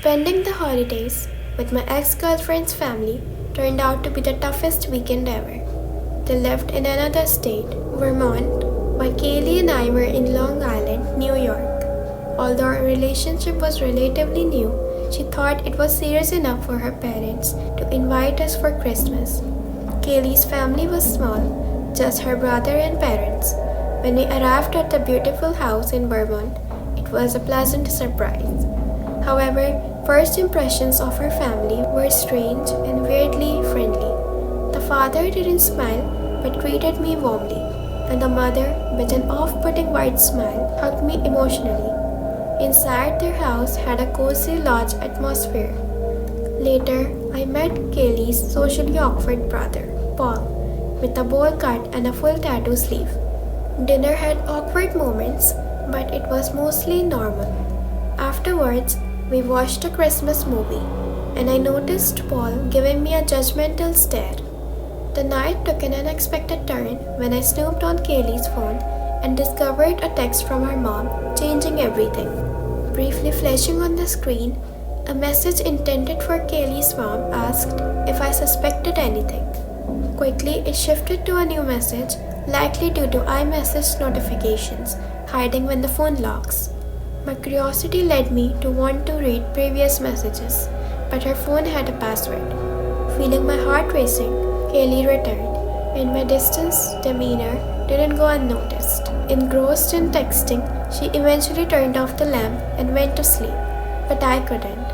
Spending the holidays with my ex-girlfriend's family turned out to be the toughest weekend ever. They lived in another state, Vermont, while Kaylee and I were in Long Island, New York. Although our relationship was relatively new, she thought it was serious enough for her parents to invite us for Christmas. Kaylee's family was small, just her brother and parents. When we arrived at the beautiful house in Vermont, it was a pleasant surprise. However, first impressions of her family were strange and weirdly friendly. The father didn't smile but greeted me warmly, and the mother, with an off-putting white smile, hugged me emotionally. Inside their house had a cozy lodge atmosphere. Later, I met Kaylee's socially awkward brother, Paul, with a bowl cut and a full tattoo sleeve. Dinner had awkward moments, but it was mostly normal. Afterwards, we watched a Christmas movie, and I noticed Paul giving me a judgmental stare. The night took an unexpected turn when I snooped on Kaylee's phone and discovered a text from her mom, changing everything. Briefly flashing on the screen, a message intended for Kaylee's mom asked if I suspected anything. Quickly, it shifted to a new message, likely due to iMessage notifications, hiding when the phone locks. My curiosity led me to want to read previous messages, but her phone had a password. Feeling my heart racing, Kaylee returned, and my distant demeanor didn't go unnoticed. Engrossed in texting, she eventually turned off the lamp and went to sleep, but I couldn't.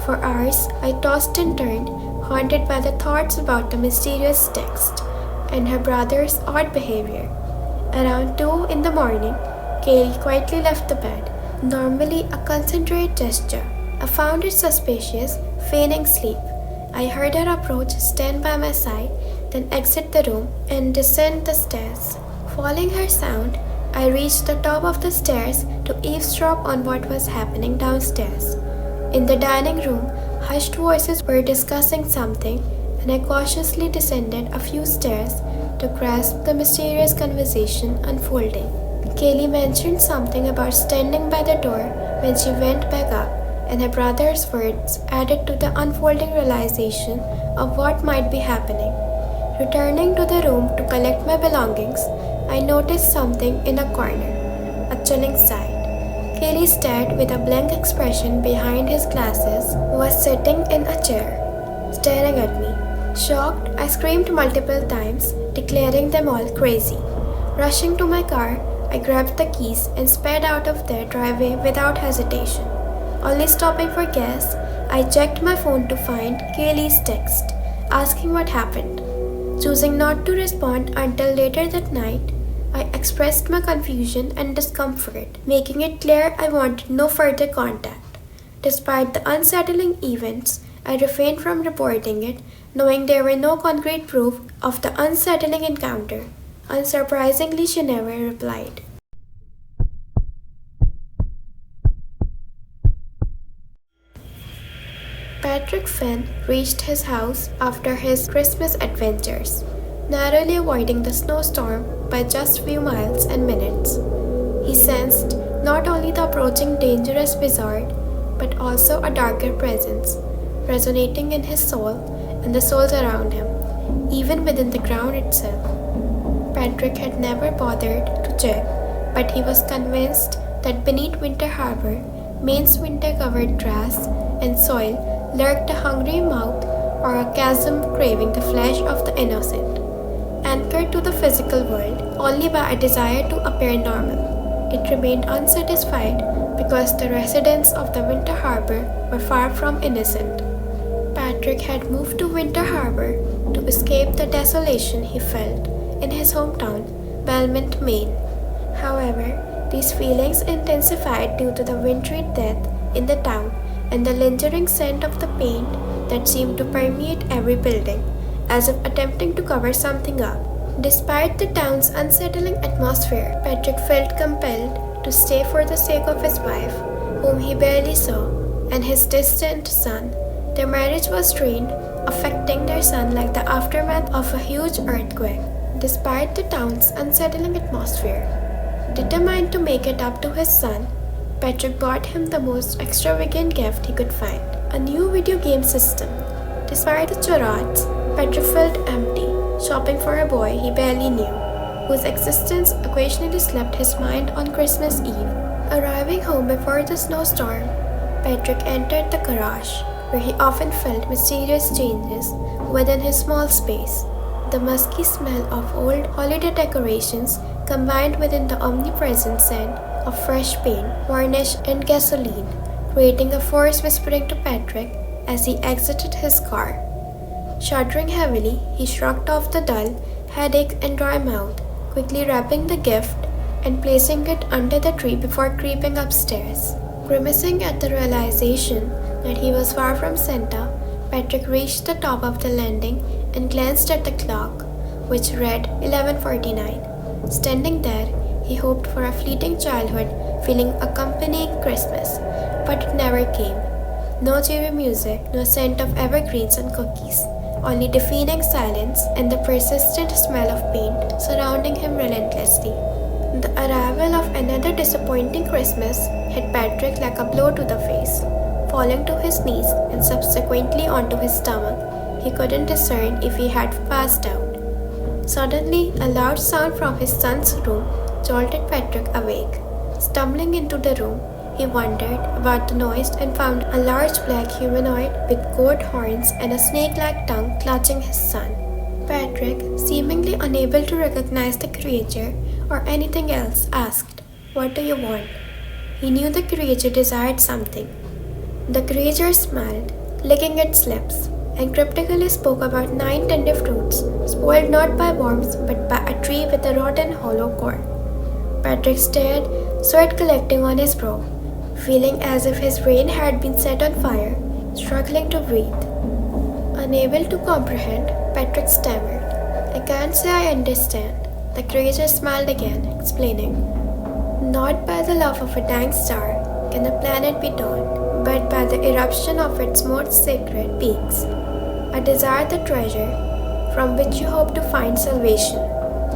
For hours, I tossed and turned, haunted by the thoughts about the mysterious text and her brother's odd behavior. Around 2 in the morning, Kaylee quietly left the bed, normally a concentrated gesture. I found it suspicious, feigning sleep. I heard her approach, stand by my side, then exit the room and descend the stairs. Following her sound, I reached the top of the stairs to eavesdrop on what was happening downstairs. In the dining room, hushed voices were discussing something, and I cautiously descended a few stairs to grasp the mysterious conversation unfolding. Kaylee mentioned something about standing by the door when she went back up, and her brother's words added to the unfolding realization of what might be happening. Returning to the room to collect my belongings, I noticed something in a corner, a chilling sight. Kaylee stared with a blank expression behind his glasses, was sitting in a chair, staring at me. Shocked, I screamed multiple times, declaring them all crazy. Rushing to my car, I grabbed the keys and sped out of their driveway without hesitation. Only stopping for gas, I checked my phone to find Kaylee's text, asking what happened. Choosing not to respond until later that night, I expressed my confusion and discomfort, making it clear I wanted no further contact. Despite the unsettling events, I refrained from reporting it, knowing there were no concrete proof of the unsettling encounter. Unsurprisingly, she never replied. Patrick Finn reached his house after his Christmas adventures, narrowly avoiding the snowstorm by just few miles and minutes. He sensed not only the approaching dangerous blizzard, but also a darker presence, resonating in his soul and the souls around him, even within the ground itself. Patrick had never bothered to check, but he was convinced that beneath Winter Harbor, Maine's winter-covered grass and soil lurked a hungry mouth or a chasm craving the flesh of the innocent. Anchored to the physical world only by a desire to appear normal, it remained unsatisfied because the residents of the Winter Harbor were far from innocent. Patrick had moved to Winter Harbor to escape the desolation he felt in his hometown, Belmont, Maine. However, these feelings intensified due to the wintry death in the town and the lingering scent of the paint that seemed to permeate every building, as if attempting to cover something up. Despite the town's unsettling atmosphere, Patrick felt compelled to stay for the sake of his wife, whom he barely saw, and his distant son. Their marriage was strained, affecting their son like the aftermath of a huge earthquake. Despite the town's unsettling atmosphere, determined to make it up to his son, Patrick bought him the most extravagant gift he could find, a new video game system. Despite the charades, Patrick felt empty, shopping for a boy he barely knew, whose existence occasionally slipped his mind on Christmas Eve. Arriving home before the snowstorm, Patrick entered the garage, where he often felt mysterious changes within his small space. The musky smell of old holiday decorations combined with the omnipresent scent of fresh paint, varnish, and gasoline, creating a force whispering to Patrick as he exited his car. Shuddering heavily, he shrugged off the dull headache and dry mouth, quickly wrapping the gift and placing it under the tree before creeping upstairs. Grimacing at the realization that he was far from Santa, Patrick reached the top of the landing and glanced at the clock, which read 11:49. Standing there, he hoped for a fleeting childhood feeling accompanying Christmas, but it never came. No cheery music, no scent of evergreens and cookies, only deafening silence and the persistent smell of paint surrounding him relentlessly. The arrival of another disappointing Christmas hit Patrick like a blow to the face. Falling to his knees and subsequently onto his stomach, he couldn't discern if he had passed out. Suddenly, a loud sound from his son's room jolted Patrick awake. Stumbling into the room, he wondered about the noise and found a large black humanoid with goat horns and a snake-like tongue clutching his son. Patrick, seemingly unable to recognize the creature or anything else, asked, "What do you want?" He knew the creature desired something. The creature smiled, licking its lips, and cryptically spoke about 9 tender fruits, spoiled not by worms but by a tree with a rotten hollow core. Patrick stared, sweat collecting on his brow, feeling as if his brain had been set on fire, struggling to breathe. Unable to comprehend, Patrick stammered, "I can't say I understand." The creature smiled again, explaining, "Not by the love of a dying star can a planet be torn, but by the eruption of its most sacred peaks. I desire the treasure from which you hope to find salvation.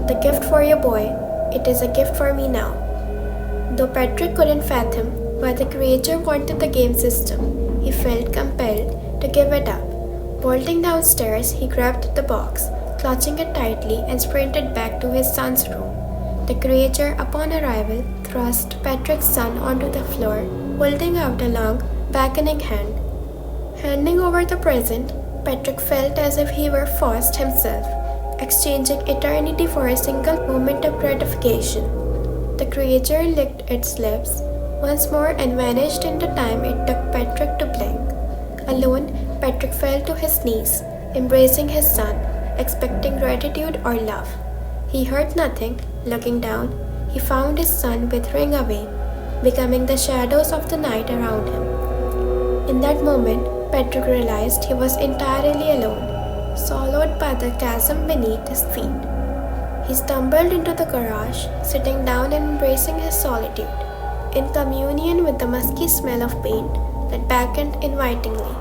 The gift for your boy, it is a gift for me now." Though Patrick couldn't fathom why the creature wanted the game system, he felt compelled to give it up. Bolting downstairs, he grabbed the box, clutching it tightly, and sprinted back to his son's room. The creature, upon arrival, thrust Patrick's son onto the floor, holding out a long, beckoning hand. Handing over the present, Patrick felt as if he were forced himself, exchanging eternity for a single moment of gratification. The creature licked its lips once more and vanished in the time it took Patrick to blink. Alone, Patrick fell to his knees, embracing his son, expecting gratitude or love. He heard nothing. Looking down, he found his son withering away, becoming the shadows of the night around him. In that moment, Patrick realized he was entirely alone, swallowed by the chasm beneath his feet. He stumbled into the garage, sitting down and embracing his solitude, in communion with the musky smell of paint that beckoned invitingly.